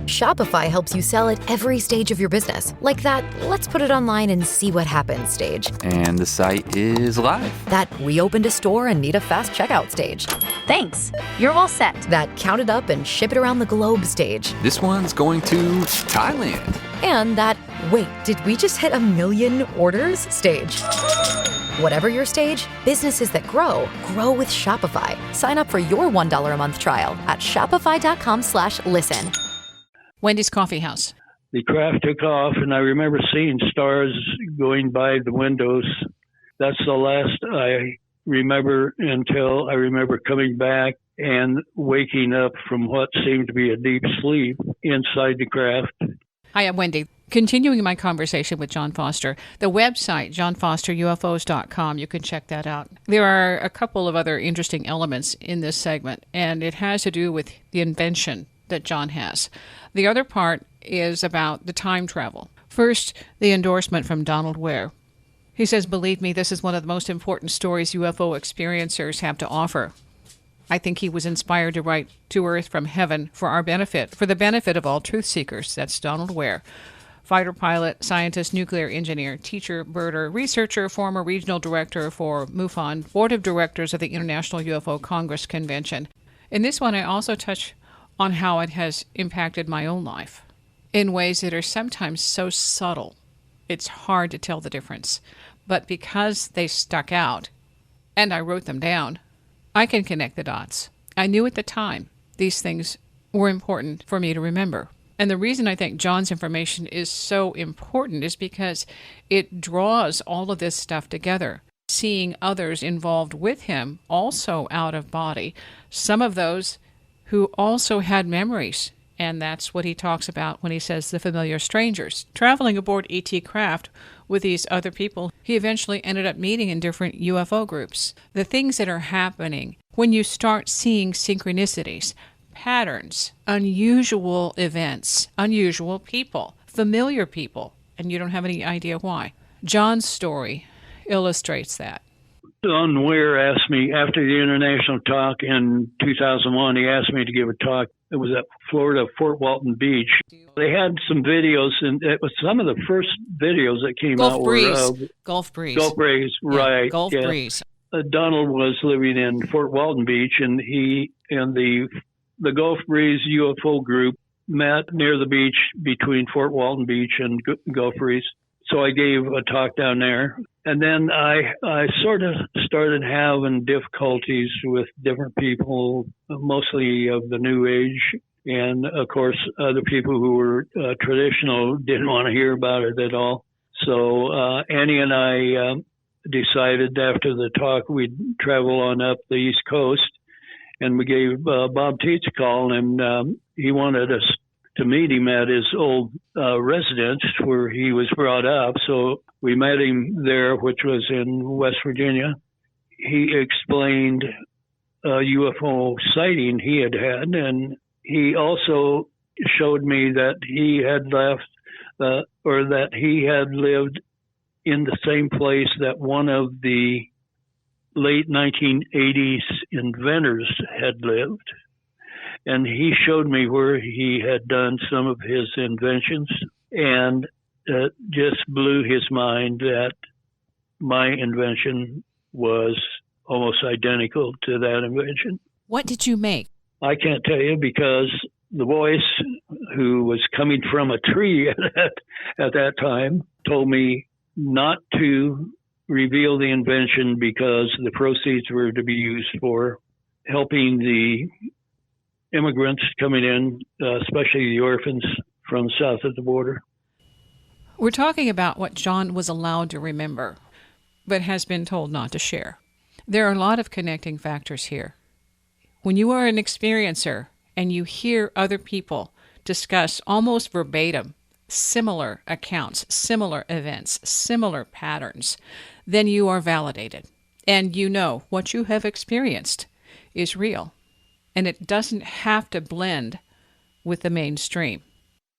Shopify helps you sell at every stage of your business. Like that, let's put it online and see what happens stage. And the site is live. That we opened a store and need a fast checkout stage. Thanks. You're all set. That count it up and ship it around the globe stage. This one's going to Thailand. And that, wait, did we just hit 1 million orders stage? Whatever your stage, businesses that grow with Shopify. Sign up for your $1 a month trial at shopify.com/listen. Wendy's Coffee House. The craft took off, and I remember seeing stars going by the windows. That's the last I remember until I remember coming back and waking up from what seemed to be a deep sleep inside the craft. Hi, I'm Wendy. Continuing my conversation with John Foster, the website, johnfosterufos.com, you can check that out. There are a couple of other interesting elements in this segment, and it has to do with the invention that John has. The other part is about the time travel. First, the endorsement from Donald Ware. He says, "Believe me, this is one of the most important stories UFO experiencers have to offer. I think he was inspired to write To Earth from Heaven for our benefit, for the benefit of all truth seekers." That's Donald Ware. Fighter pilot, scientist, nuclear engineer, teacher, birder, researcher, former regional director for MUFON, board of directors of the International UFO Congress Convention. In this one, I also touch on how it has impacted my own life in ways that are sometimes so subtle, it's hard to tell the difference. But because they stuck out, and I wrote them down, I can connect the dots. I knew at the time these things were important for me to remember. And the reason I think John's information is so important is because it draws all of this stuff together. Seeing others involved with him, also out of body, some of those who also had memories. And that's what he talks about when he says the familiar strangers. Traveling aboard ET craft with these other people, he eventually ended up meeting in different UFO groups. The things that are happening when you start seeing synchronicities, patterns, unusual events, unusual people, familiar people, and you don't have any idea why. John's story illustrates that. Don Ware asked me after the international talk in 2001, he asked me to give a talk. It was at Florida, Fort Walton Beach. They had some videos, and it was some of the first videos that came out Breeze. were Gulf Breeze. Gulf Breeze, right. Yeah, Gulf Breeze. Donald was living in Fort Walton Beach, and he and the Gulf Breeze UFO group met near the beach between Fort Walton Beach and Gulf Breeze. So I gave a talk down there. And then I sort of started having difficulties with different people, mostly of the New Age. And, of course, other people who were traditional didn't want to hear about it at all. So Annie and I decided after the talk we'd travel on up the East Coast. And we gave Bob Teets a call, and he wanted us to meet him at his old residence where he was brought up. So we met him there, which was in West Virginia. He explained a UFO sighting he had had, and he also showed me that he had left, or that he had lived in the same place that one of the late 1980s inventors had lived. And he showed me where he had done some of his inventions, and it just blew his mind that my invention was almost identical to that invention. What did you make? I can't tell you because the voice, who was coming from a tree at that time, told me not to reveal the invention because the proceeds were to be used for helping the immigrants coming in, especially the orphans from south of the border. We're talking about what John was allowed to remember, but has been told not to share. There are a lot of connecting factors here. When you are an experiencer and you hear other people discuss almost verbatim similar accounts, similar events, similar patterns, then you are validated. And you know what you have experienced is real. And it doesn't have to blend with the mainstream.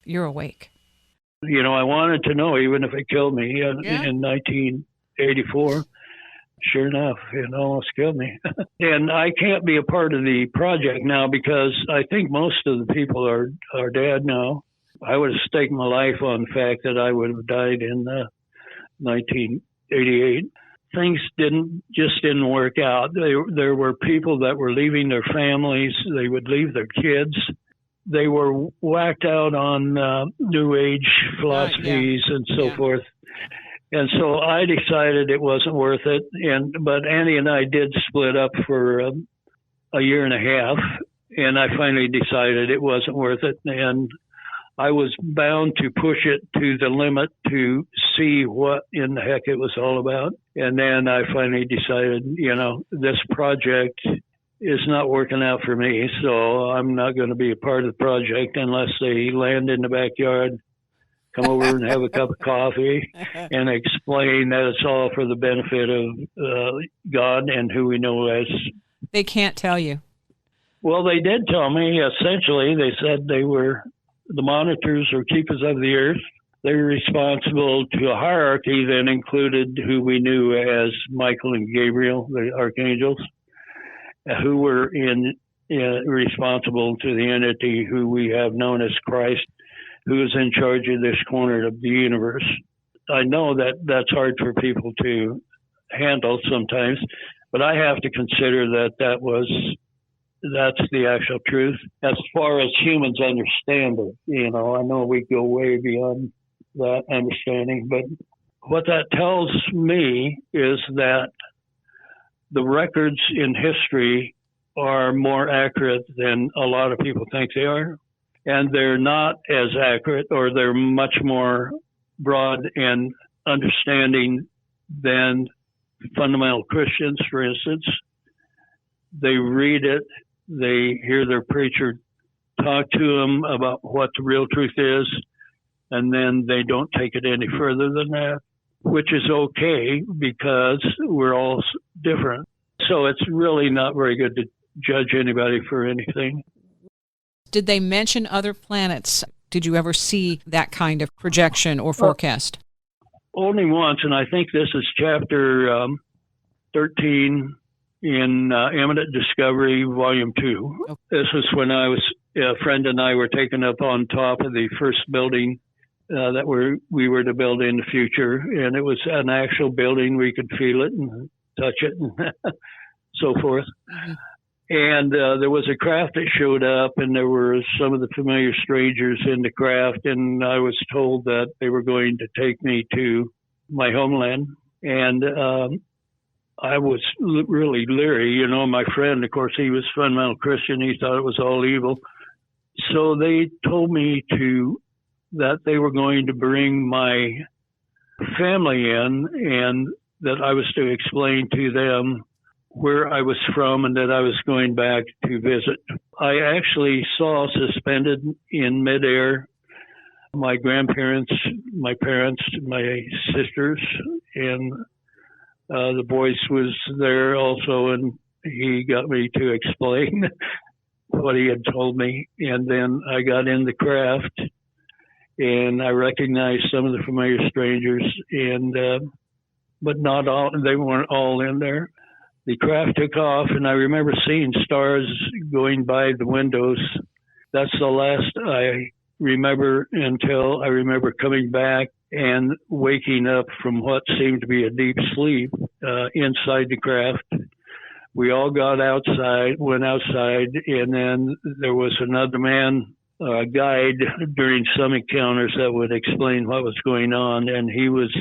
You're awake. You know, I wanted to know, even if it killed me in 1984, Sure enough, it almost killed me. And I can't be a part of the project now because I think most of the people are dead now. I would have staked my life on the fact that I would have died in 1988. Things didn't work out. There were people that were leaving their families. They would leave their kids. They were whacked out on New Age philosophies and so forth. And so I decided it wasn't worth it. But Annie and I did split up for a year and a half, and I finally decided it wasn't worth it. And I was bound to push it to the limit to see what in the heck it was all about. And then I finally decided, this project is not working out for me, so I'm not going to be a part of the project unless they land in the backyard, come over and have a cup of coffee and explain that it's all for the benefit of God and who we know as. They can't tell you. Well, they did tell me, essentially. They said they were the monitors or keepers of the earth. They were responsible to a hierarchy that included who we knew as Michael and Gabriel, the archangels, who were responsible to the entity who we have known as Christ, who is in charge of this corner of the universe. I know that that's hard for people to handle sometimes, but I have to consider that's the actual truth as far as humans understand it. I know we go way beyond that understanding, but what that tells me is that the records in history are more accurate than a lot of people think they are. And they're not as accurate, or they're much more broad and understanding than fundamental Christians, for instance. They read it, they hear their preacher talk to them about what the real truth is, and then they don't take it any further than that, which is okay because we're all different. So it's really not very good to judge anybody for anything. Did they mention other planets? Did you ever see that kind of projection or forecast? Only once, and I think this is chapter 13 in Imminent Discovery, Volume 2. Okay. This was when a friend and I were taken up on top of the first building that we were to build in the future, and it was an actual building. We could feel it and touch it and so forth. Mm-hmm. And there was a craft that showed up, and there were some of the familiar strangers in the craft, and I was told that they were going to take me to my homeland. And I was really leery. My friend, of course, he was fundamental Christian. He thought it was all evil. So they told me that they were going to bring my family in, and that I was to explain to them where I was from and that I was going back to visit. I actually saw suspended in midair my grandparents, my parents, my sisters, and the voice was there also, and he got me to explain what he had told me. And then I got in the craft, and I recognized some of the familiar strangers, but not all. They weren't all in there. The craft took off, and I remember seeing stars going by the windows. That's the last I remember until I remember coming back and waking up from what seemed to be a deep sleep inside the craft. We all got outside, went outside, and then there was another man, a guide during some encounters that would explain what was going on, and he was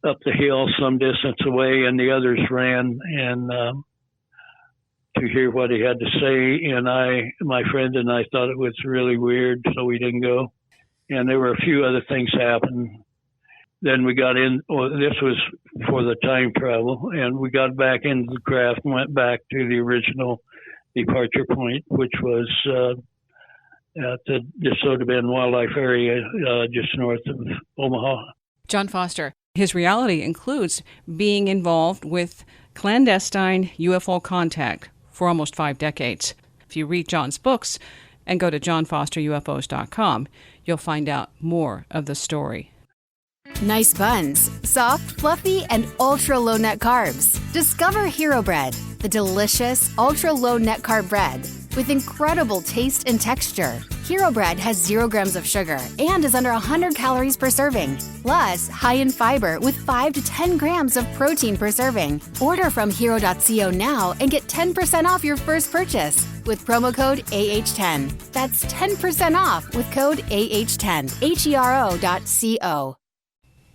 up the hill some distance away, and the others ran and to hear what he had to say. And my friend and I thought it was really weird, so we didn't go. And there were a few other things happened. Then we got in. This was for the time travel, and we got back into the craft and went back to the original departure point, which was at the DeSoto Bend Wildlife Area, just north of Omaha. John Foster. His reality includes being involved with clandestine UFO contact for almost 5 decades. If you read John's books and go to johnfosterufos.com, you'll find out more of the story. Nice buns, soft, fluffy, and ultra-low net carbs. Discover Hero Bread, the delicious, ultra-low net carb bread with incredible taste and texture. Hero Bread has 0 grams of sugar and is under 100 calories per serving. Plus, high in fiber with 5 to 10 grams of protein per serving. Order from hero.co now and get 10% off your first purchase with promo code AH10. That's 10% off with code AH10. HERO.co.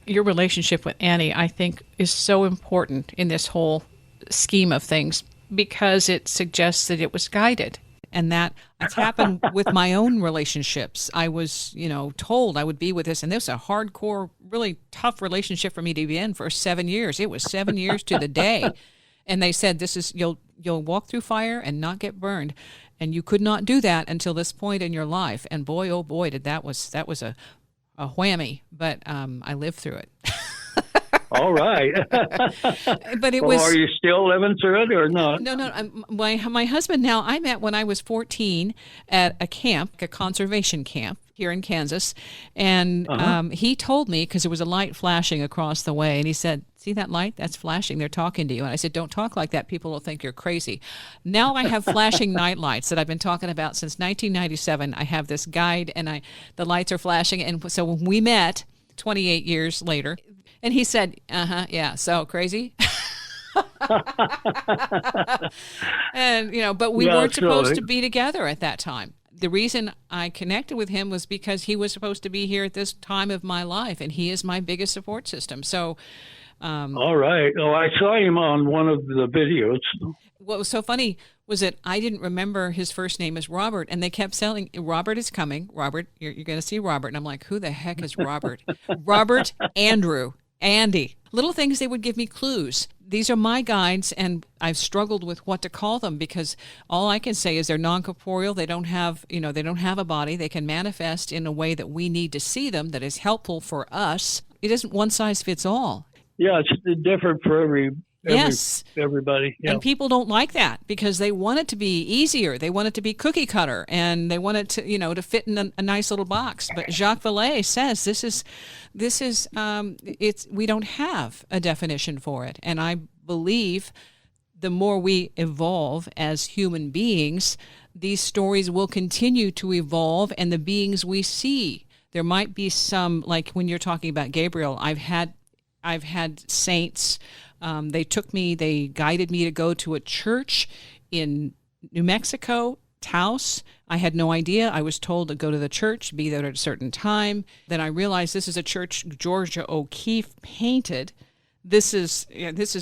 Your relationship with Annie, I think, is so important in this whole scheme of things because it suggests that it was guided. And that's happened with my own relationships. I was, told I would be with this, and this was a hardcore, really tough relationship for me to be in for 7 years. It was 7 years to the day. And they said, this is, you'll walk through fire and not get burned. And you could not do that until this point in your life. And boy, oh boy, that was a whammy, but I lived through it. All right. But it was. Are you still living through it or not? No. My husband now, I met when I was 14 at a camp, a conservation camp here in Kansas. And he told me, because there was a light flashing across the way, and he said, see that light? That's flashing. They're talking to you. And I said, don't talk like that. People will think you're crazy. Now I have flashing night lights that I've been talking about since 1997. I have this guide, and the lights are flashing. And so when we met 28 years later, and he said, yeah, so crazy. And, but we weren't supposed to be together at that time. The reason I connected with him was because he was supposed to be here at this time of my life, and he is my biggest support system. So, all right. Oh, I saw him on one of the videos. What was so funny was that I didn't remember his first name as Robert, and they kept saying, Robert is coming. Robert, you're going to see Robert. And I'm like, who the heck is Robert? Robert, Andrew, Andy. Little things, they would give me clues. These are my guides, and I've struggled with what to call them because all I can say is they're non-corporeal. They don't have, they don't have a body. They can manifest in a way that we need to see them that is helpful for us. It isn't one size fits all. Yeah, it's different for everybody. Yeah. And people don't like that because they want it to be easier. They want it to be cookie cutter, and they want it to, to fit in a nice little box. But Jacques Vallée says this is we don't have a definition for it. And I believe the more we evolve as human beings, these stories will continue to evolve, and the beings we see. There might be some, like when you're talking about Gabriel, I've had saints. They guided me to go to a church in New Mexico, Taos. I had no idea. I was told to go to the church, be there at a certain time. Then I realized this is a church Georgia O'Keeffe painted. This is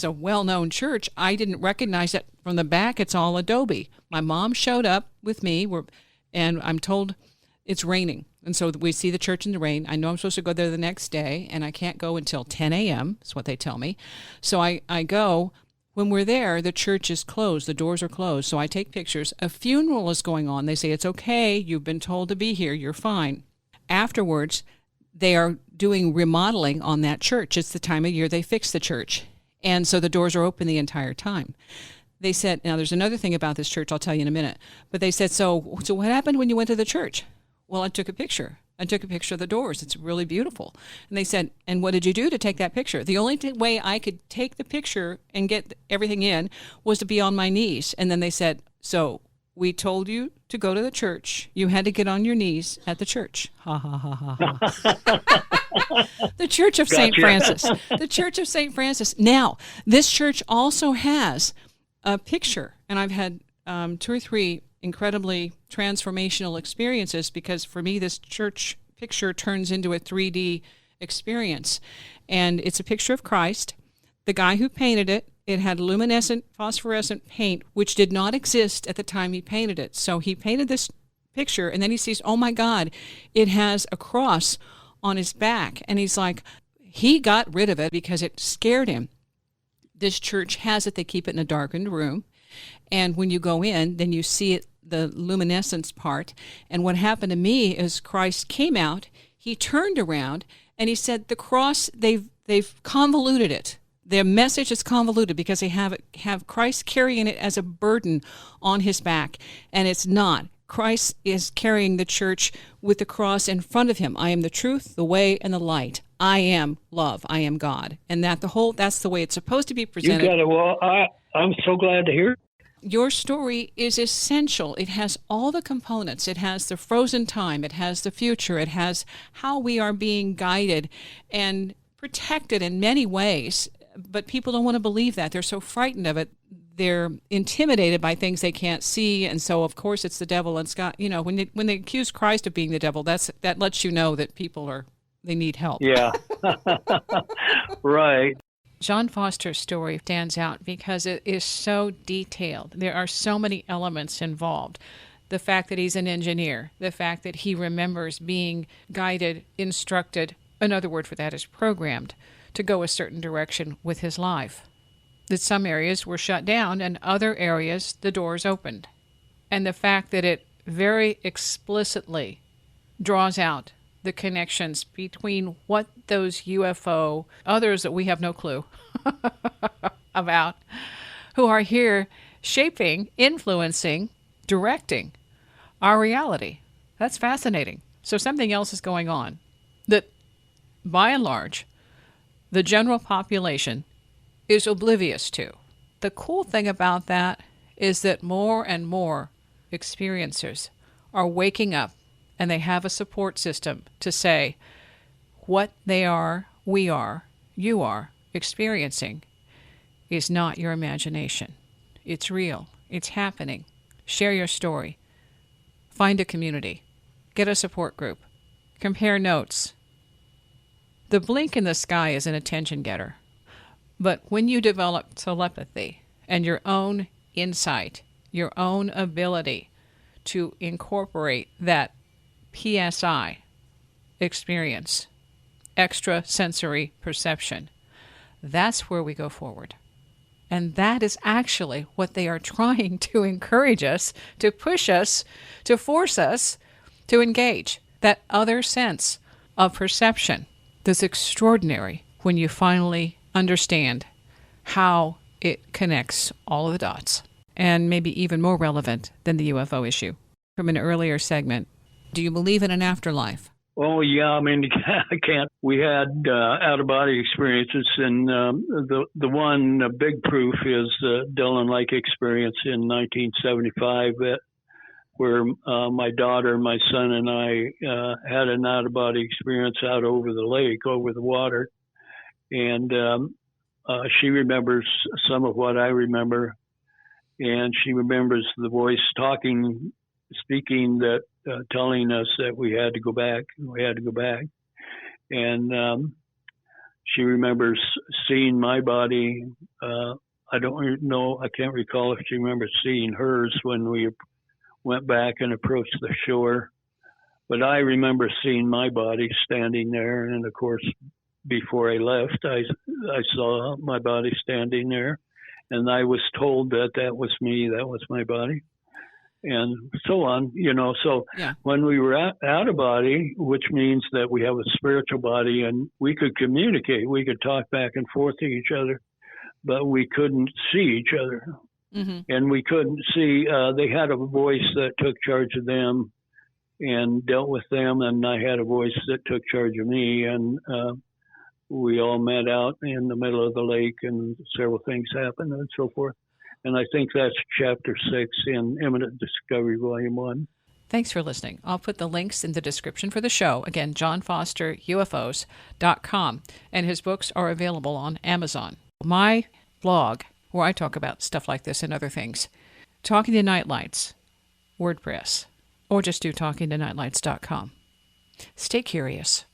a well-known church. I didn't recognize it from the back. It's all adobe. My mom showed up with me, and I'm told it's raining. And so we see the church in the rain. I know I'm supposed to go there the next day, and I can't go until 10 a.m. That's what they tell me. So I go. When we're there, the church is closed. The doors are closed. So I take pictures. A funeral is going on. They say, it's okay. You've been told to be here. You're fine. Afterwards, they are doing remodeling on that church. It's the time of year they fix the church. And so the doors are open the entire time. They said, now there's another thing about this church I'll tell you in a minute. But they said, so what happened when you went to the church? Well, I took a picture. I took a picture of the doors. It's really beautiful. And they said, and what did you do to take that picture? The only way I could take the picture and get everything in was to be on my knees. And then they said, so we told you to go to the church. You had to get on your knees at the church. Ha, ha, ha, ha, ha. The Church of St. Francis. The Church of St. Francis. Now, this church also has a picture, and I've had 2 or 3 incredibly transformational experiences because for me this church picture turns into a 3D experience. And it's a picture of Christ. The guy who painted it, it had luminescent phosphorescent paint, which did not exist at the time he painted it. So he painted this picture, and then he sees, oh my God, it has a cross on his back. And he's like, he got rid of it because it scared him. This church has it. They keep it in a darkened room. And when you go in, then you see it, the luminescence part. And what happened to me is Christ came out, he turned around, and he said, the cross, they've convoluted it. Their message is convoluted because they have Christ carrying it as a burden on his back. And it's not. Christ is carrying the church with the cross in front of him. I am the truth, the way, and the light. I am love. I am God. And that's the way it's supposed to be presented. You got it. Well, I'm so glad to hear it. Your story is essential. It has all the components. It has the frozen time. It has the future. It has how we are being guided and protected in many ways. But people don't want to believe that. They're so frightened of it. They're intimidated by things they can't see, and so of course it's the devil. And Scott, when they accuse Christ of being the devil, that lets you know that they need help. Yeah, right. John Foster's story stands out because it is so detailed. There are so many elements involved. The fact that he's an engineer, the fact that he remembers being guided, instructed, another word for that is programmed, to go a certain direction with his life. That some areas were shut down and other areas the doors opened. And the fact that it very explicitly draws out the connections between what those UFO, others that we have no clue about, who are here shaping, influencing, directing our reality. That's fascinating. So something else is going on that, by and large, the general population is oblivious to. The cool thing about that is that more and more experiencers are waking up, and they have a support system to say what they are, we are, you are experiencing is not your imagination. It's real. It's happening. Share your story. Find a community. Get a support group. Compare notes. The blink in the sky is an attention getter. But when you develop telepathy and your own insight, your own ability to incorporate that PSI experience, extrasensory perception, that's where we go forward. And that is actually what they are trying to encourage us, to push us, to force us to engage. That other sense of perception that's extraordinary when you finally understand how it connects all of the dots, and maybe even more relevant than the UFO issue from an earlier segment. Do you believe in an afterlife? Oh, yeah. I mean, I can't. We had out-of-body experiences, and the one big proof is the Dillon Lake experience in 1975, where my daughter, my son, and I had an out-of-body experience out over the lake, over the water. And she remembers some of what I remember, and she remembers the voice speaking that telling us that we had to go back. We had to go back, and she remembers seeing my body. I don't know. I can't recall if she remembers seeing hers when we went back and approached the shore, but I remember seeing my body standing there, and of course, before I left, I saw my body standing there, and I was told that was me, that was my body, and so on, So yeah. When we were out of body, which means that we have a spiritual body, and we could communicate, we could talk back and forth to each other, but we couldn't see each other. Mm-hmm. And we couldn't see, they had a voice that took charge of them and dealt with them, and I had a voice that took charge of me, and we all met out in the middle of the lake, and several things happened and so forth. And I think that's Chapter 6 in Imminent Discovery, Volume 1. Thanks for listening. I'll put the links in the description for the show. Again, JohnFosterUFOs.com. And his books are available on Amazon. My blog, where I talk about stuff like this and other things, Talking to Nightlights, WordPress, or just do talkingtonightlights.com. Stay curious.